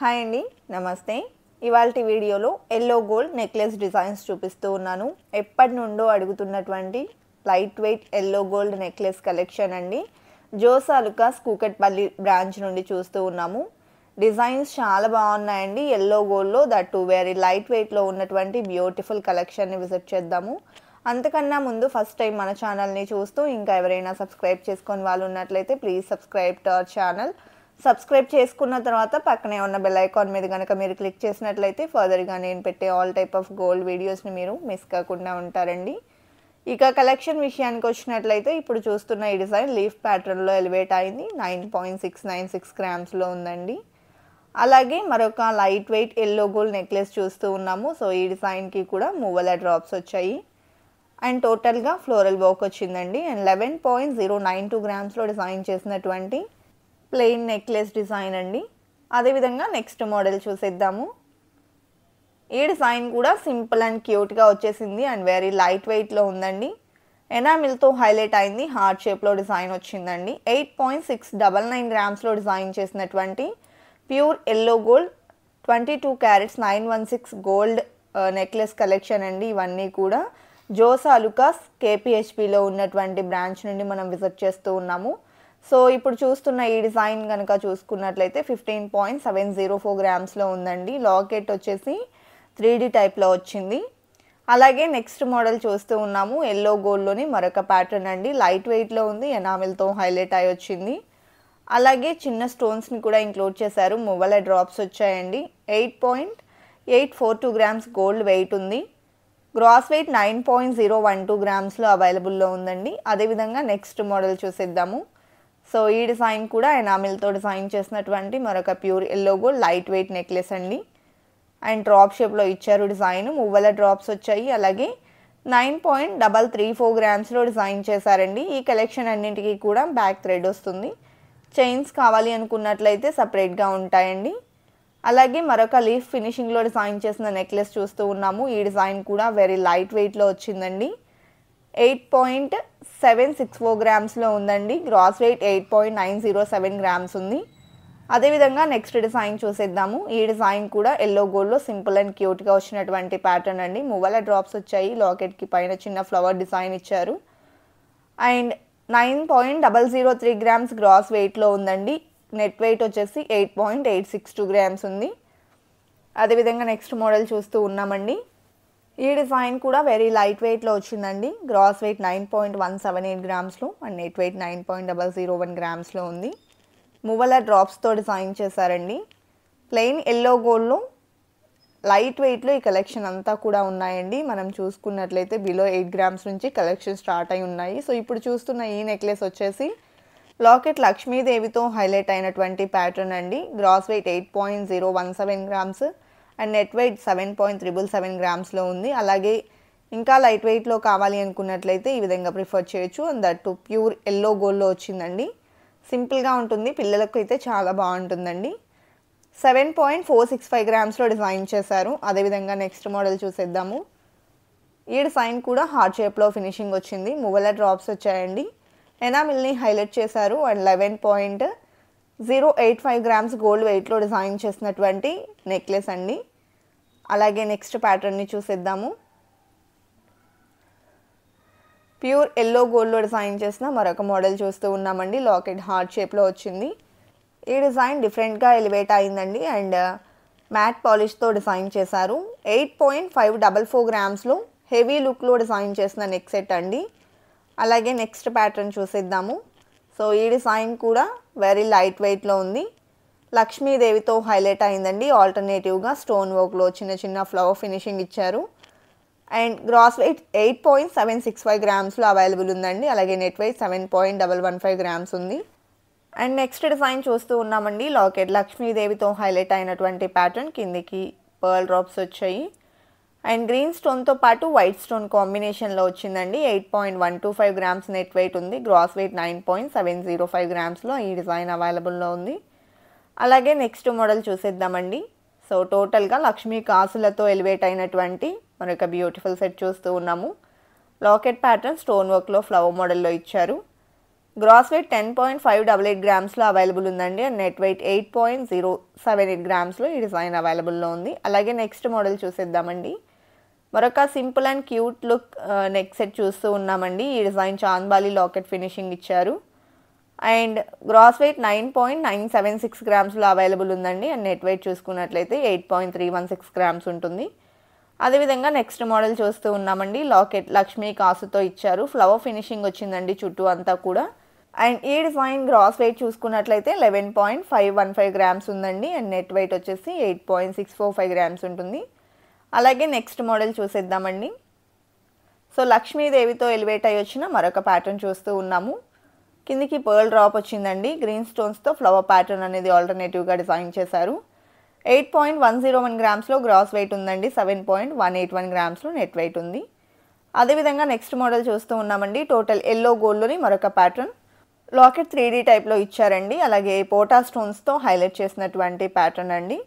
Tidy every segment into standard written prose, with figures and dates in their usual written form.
Hi అండి, నమస్తే. ఇవాల్టి వీడియోలో ఎల్లో గోల్డ్ నెక్లెస్ డిజైన్స్ చూపిస్తూ ఉన్నాను. ఎప్పటి నుండో అడుగుతున్నటువంటి light weight yellow gold necklace collection అండి. జోసా లుకాస్ కూకట్పల్లి బ్రాంచ్ నుండి చూస్తూ ఉన్నాము. డిజైన్స్ చాలా బాగున్నాయండి. ఎల్లో గోల్డ్లో దట్ వెరీ లైట్ వెయిట్లో ఉన్నటువంటి బ్యూటిఫుల్ కలెక్షన్ని విజిట్ చేద్దాము. అంతకన్నా ముందు ఫస్ట్ టైం మన ఛానల్ని చూస్తూ ఇంకా ఎవరైనా సబ్స్క్రైబ్ చేసుకొని వాళ్ళు ఉన్నట్లయితే please subscribe to our channel. Subscribe చేసుకున్న తర్వాత పక్కనే ఉన్న బెల్ ఐకాన్ మీద కనుక మీరు క్లిక్ చేసినట్లయితే ఫర్దర్గా నేను పెట్టే ఆల్ టైప్ ఆఫ్ గోల్డ్ వీడియోస్ని మీరు మిస్ కాకుండా ఉంటారండి. ఇక కలెక్షన్ విషయానికి వచ్చినట్లయితే ఇప్పుడు చూస్తున్న ఈ డిజైన్ లీఫ్ ప్యాటర్న్లో ఎలివేట్ అయింది. 9.696 గ్రామ్స్లో ఉందండి. అలాగే మరొక light weight yellow gold necklace చూస్తూ ఉన్నాము. సో ఈ డిజైన్కి కూడా మూవల డ్రాప్స్ వచ్చాయి అండ్ టోటల్గా ఫ్లోరల్ వర్క్ వచ్చిందండి. అండ్ 11.092 గ్రామ్స్లో డిజైన్ చేసినటువంటి ప్లెయిన్ నెక్లెస్ డిజైన్ అండి. అదేవిధంగా నెక్స్ట్ మోడల్ చూసేద్దాము. ఈ డిజైన్ కూడా సింపుల్ అండ్ క్యూట్గా వచ్చేసింది అండ్ వెరీ లైట్ వెయిట్లో ఉందండి. ఎనామిల్తో హైలైట్ అయింది. హార్ట్ షేప్లో డిజైన్ వచ్చిందండి. 8.699 గ్రామ్స్లో డిజైన్ చేసినటువంటి pure yellow gold 22 carats 916 gold necklace collection అండి. ఇవన్నీ కూడా జోసా లుకాస్ కేపీహెచ్పిలో ఉన్నటువంటి బ్రాంచ్ నుండి మనం విజిట్ చేస్తూ ఉన్నాము. సో ఇప్పుడు చూస్తున్న ఈ డిజైన్ కనుక చూసుకున్నట్లయితే 15.704 గ్రామ్స్లో ఉందండి. లాకెట్ వచ్చేసి 3D టైప్లో వచ్చింది. అలాగే నెక్స్ట్ మోడల్ చూస్తూ ఉన్నాము. ఎల్లో గోల్డ్లోని మరొక ప్యాటర్న్ అండి. లైట్ వెయిట్లో ఉంది. ఎనామిల్తో హైలైట్ అయి వచ్చింది. అలాగే చిన్న స్టోన్స్ని కూడా ఇంక్లూడ్ చేశారు. మువ్వల డ్రాప్స్ వచ్చాయండి. 8.842 గ్రామ్స్ గోల్డ్ వెయిట్ ఉంది. గ్రాస్ వెయిట్ 9.012 గ్రామ్స్లో అవైలబుల్లో ఉందండి. అదేవిధంగా నెక్స్ట్ మోడల్ చూసేద్దాము. సో ఈ డిజైన్ కూడా ఎనామిల్తో డిజైన్ చేసినటువంటి మరొక pure yellow gold light weight necklace అండి. అండ్ డ్రాప్ షేప్లో ఇచ్చారు డిజైన్. మువ్వల డ్రాప్స్ వచ్చాయి. అలాగే 9.334 గ్రామ్స్లో డిజైన్ చేశారండి. ఈ కలెక్షన్ అన్నింటికి కూడా బ్యాక్ థ్రెడ్ వస్తుంది. చైన్స్ కావాలి అనుకున్నట్లయితే సపరేట్గా ఉంటాయండి. అలాగే మరొక లీఫ్ ఫినిషింగ్లో డిజైన్ చేసిన నెక్లెస్ చూస్తూ ఉన్నాము. ఈ డిజైన్ కూడా వెరీ లైట్ వెయిట్లో వచ్చిందండి. 8.764 గ్రామ్స్లో ఉందండి. గ్రాస్ వెయిట్ 8.907 గ్రామ్స్ ఉంది. అదేవిధంగా నెక్స్ట్ డిజైన్ చూసేద్దాము. ఈ డిజైన్ కూడా ఎల్లో గోల్డ్లో సింపుల్ అండ్ క్యూట్గా వచ్చినటువంటి ప్యాటర్న్ అండి. మువ్వల డ్రాప్స్ వచ్చాయి. లాకెట్కి పైన చిన్న ఫ్లవర్ డిజైన్ ఇచ్చారు. అండ్ 9.003 గ్రామ్స్ గ్రాస్ వెయిట్లో ఉందండి. నెట్ వెయిట్ వచ్చేసి 8.862 గ్రామ్స్ ఉంది. అదేవిధంగా నెక్స్ట్ మోడల్ చూస్తూ ఉన్నామండి. ఈ డిజైన్ కూడా వెరీ లైట్ వెయిట్లో వచ్చిందండి. గ్రాస్ వెయిట్ 9.178 గ్రామ్స్లో అండ్ నెట్ వెయిట్ 9.001 గ్రామ్స్లో ఉంది. మువ్వల డ్రాప్స్తో డిజైన్ చేశారండి. ప్లెయిన్ ఎల్లో గోల్డ్లో లైట్ వెయిట్లో ఈ కలెక్షన్ అంతా కూడా ఉన్నాయండి. మనం చూసుకున్నట్లయితే బిలో 8 గ్రామ్స్ నుంచి కలెక్షన్ స్టార్ట్ అయి ఉన్నాయి. సో ఇప్పుడు చూస్తున్న ఈ నెక్లెస్ వచ్చేసి లాకెట్ లక్ష్మీదేవితో హైలైట్ అయినటువంటి ప్యాటర్న్ అండి. Gross weight 8.017 grams and net weight 7.777 గ్రామ్స్లో ఉంది. అలాగే ఇంకా లైట్ వెయిట్లో కావాలి అనుకున్నట్లయితే ఈ విధంగా ప్రిఫర్ చేయొచ్చు. అండ్ దట్ ప్యూర్ ఎల్లో గోల్డ్లో వచ్చిందండి. సింపుల్గా ఉంటుంది. పిల్లలకు అయితే చాలా బాగుంటుందండి. 7.465 గ్రామ్స్లో డిజైన్ చేశారు. అదేవిధంగా నెక్స్ట్ మోడల్ చూసేద్దాము. ఈ డిజైన్ కూడా హార్ట్ షేప్లో ఫినిషింగ్ వచ్చింది. మువ్వల డ్రాప్స్ వచ్చాయండి. ఎనామిల్ని హైలైట్ చేశారు. అండ్ 11.085 గ్రామ్స్ గోల్డ్ వెయిట్లో డిజైన్ చేసినటువంటి నెక్లెస్ అండి. అలాగే నెక్స్ట్ ప్యాటర్న్ని చూసేద్దాము. ప్యూర్ ఎల్లో గోల్డ్లో డిజైన్ చేసిన మరొక మోడల్ చూస్తూ ఉన్నామండి. లాకెట్ హార్ట్ షేప్లో వచ్చింది. ఈ డిజైన్ డిఫరెంట్గా ఎలివేట్ అయిందండి. అండ్ మ్యాట్ పాలిష్తో డిజైన్ చేశారు. 8.544 గ్రామ్స్లో హెవీ లుక్లో డిజైన్ చేసిన నెక్ సెట్ అండి. అలాగే నెక్స్ట్ ప్యాటర్న్ చూసేద్దాము. సో ఈ డిజైన్ కూడా వెరీ లైట్ వెయిట్లో ఉంది. లక్ష్మీదేవితో హైలైట్ అయిందండి. ఆల్టర్నేటివ్గా స్టోన్ వర్క్లో చిన్న చిన్న ఫ్లవర్ ఫినిషింగ్ ఇచ్చారు. అండ్ గ్రాస్ వెయిట్ 8.765 గ్రామ్స్లో అవైలబుల్ ఉందండి. అలాగే నెట్ వెయిట్ 7.115 గ్రామ్స్ ఉంది. అండ్ నెక్స్ట్ డిజైన్ చూస్తూ ఉన్నామండి. లాకెట్ లక్ష్మీదేవితో హైలైట్ అయినటువంటి ప్యాటర్న్. కిందికి పర్ల్ డ్రాప్స్ వచ్చాయి. అండ్ గ్రీన్ స్టోన్తో పాటు వైట్ స్టోన్ కాంబినేషన్లో వచ్చిందండి. 8.125 గ్రామ్స్ నెట్ వెయిట్ ఉంది. గ్రాస్ వెయిట్ 9.705 గ్రామ్స్లో ఈ డిజైన్ అవైలబుల్లో ఉంది. అలాగే నెక్స్ట్ మోడల్ చూసేద్దామండి. సో టోటల్గా లక్ష్మీ కాసులతో ఎలివేట్ అయినటువంటి మరొక బ్యూటిఫుల్ సెట్ చూస్తూ ఉన్నాము. లాకెట్ ప్యాటర్న్ స్టోన్ వర్క్లో ఫ్లవర్ మోడల్లో ఇచ్చారు. గ్రాస్ వెయిట్ 10.588 గ్రామ్స్లో అవైలబుల్ ఉందండి. అండ్ నెట్ వెయిట్ 8.078 గ్రామ్స్లో ఈ డిజైన్ అవైలబుల్లో ఉంది. అలాగే నెక్స్ట్ మోడల్ చూసేద్దామండి. మరొక simple and cute look neck set చూస్తూ ఉన్నామండి. ఈ డిజైన్ చాంద్బాలి లాకెట్ ఫినిషింగ్ ఇచ్చారు. అండ్ గ్రాస్ వెయిట్ 9.976 గ్రామ్స్లో అవైలబుల్ ఉందండి. అండ్ నెట్ వెయిట్ చూసుకున్నట్లయితే 8.316 గ్రామ్స్ ఉంటుంది. అదేవిధంగా నెక్స్ట్ మోడల్ చూస్తూ ఉన్నామండి. లాకెట్ లక్ష్మీ కాసుతో ఇచ్చారు. ఫ్లవర్ ఫినిషింగ్ వచ్చిందండి చుట్టూ అంతా కూడా. అండ్ ఈ డిజైన్ గ్రాస్ వెయిట్ చూసుకున్నట్లయితే 11.515 గ్రామ్స్ ఉందండి. అండ్ నెట్ వెయిట్ వచ్చేసి 8.645 గ్రామ్స్ ఉంటుంది. అలాగే నెక్స్ట్ మోడల్ చూసేద్దామండి. సో లక్ష్మీదేవితో ఎలివేట్ అయ్యి వచ్చిన మరొక ప్యాటర్న్ చూస్తూ ఉన్నాము. కిందికి పర్ల్ డ్రాప్ వచ్చిందండి. గ్రీన్ స్టోన్స్తో ఫ్లవర్ ప్యాటర్న్ అనేది ఆల్టర్నేటివ్గా డిజైన్ చేశారు. 8.101 గ్రామ్స్లో గ్రాస్ వెయిట్ ఉందండి. 7.181 గ్రామ్స్లో నెట్ వెయిట్ ఉంది. అదేవిధంగా నెక్స్ట్ మోడల్ చూస్తూ ఉన్నామండి. టోటల్ ఎల్లో గోల్డ్లోని మరొక ప్యాటర్న్. లాకెట్ 3D టైప్లో ఇచ్చారండి. అలాగే పోటా స్టోన్స్తో హైలైట్ చేసినటువంటి ప్యాటర్న్ అండి.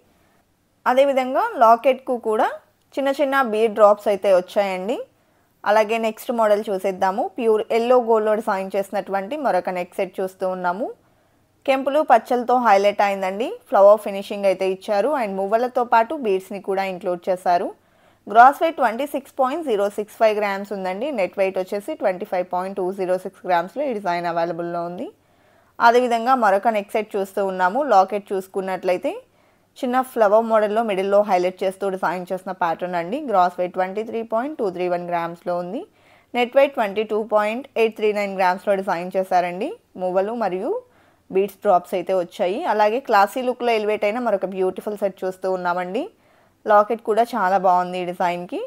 అదేవిధంగా లాకెట్కు కూడా చిన్న చిన్న బీడ్ డ్రాప్స్ అయితే వచ్చాయండి. అలాగే నెక్స్ట్ మోడల్ చూసేద్దాము. ప్యూర్ ఎల్లో గోల్డ్లో డిజైన్ చేసినటువంటి మరొక నెక్ సెట్ చూస్తూ ఉన్నాము. కెంపులు పచ్చలతో హైలైట్ అయిందండి. ఫ్లవర్ ఫినిషింగ్ అయితే ఇచ్చారు. అండ్ మువ్వలతో పాటు బీడ్స్ని కూడా ఇంక్లూడ్ చేశారు. గ్రాస్ వెయిట్ 26.065 గ్రామ్స్ ఉందండి. నెట్ వెయిట్ వచ్చేసి 25.206 గ్రామ్స్లో ఈ డిజైన్ అవైలబుల్లో ఉంది. అదేవిధంగా మరొక నెక్ సెట్ చూస్తూ ఉన్నాము. లాకెట్ చూసుకున్నట్లయితే చిన్న ఫ్లవర్ మోడల్లో మిడిల్లో హైలైట్ చేస్తూ డిజైన్ చేసిన ప్యాటర్న్ అండి. గ్రాస్ వెయిట్ 23.231 గ్రామ్స్లో ఉంది. నెట్ వెయిట్ 22.839 గ్రామ్స్లో డిజైన్ చేశారండి. మువ్వలు మరియు బీడ్స్ డ్రాప్స్ అయితే వచ్చాయి. అలాగే క్లాసీ లుక్లో ఎలివేట్ అయిన మరొక బ్యూటిఫుల్ సెట్ చూస్తూ ఉన్నామండి. లాకెట్ కూడా చాలా బాగుంది ఈ డిజైన్కి.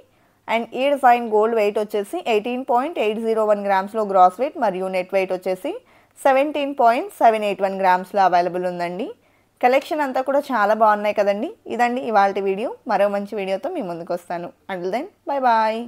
అండ్ ఈ డిజైన్ గోల్డ్ వెయిట్ వచ్చేసి 18.801 గ్రామ్స్లో గ్రాస్ వెయిట్ మరియు నెట్ వెయిట్ వచ్చేసి 17.781 గ్రామ్స్లో అవైలబుల్ ఉందండి. కలెక్షన్ అంతా కూడా చాలా బాగున్నాయి కదండి. ఇదండి ఇవాల్టి వీడియో. మరో మంచి వీడియోతో మీ ముందుకు వస్తాను. Until then bye bye.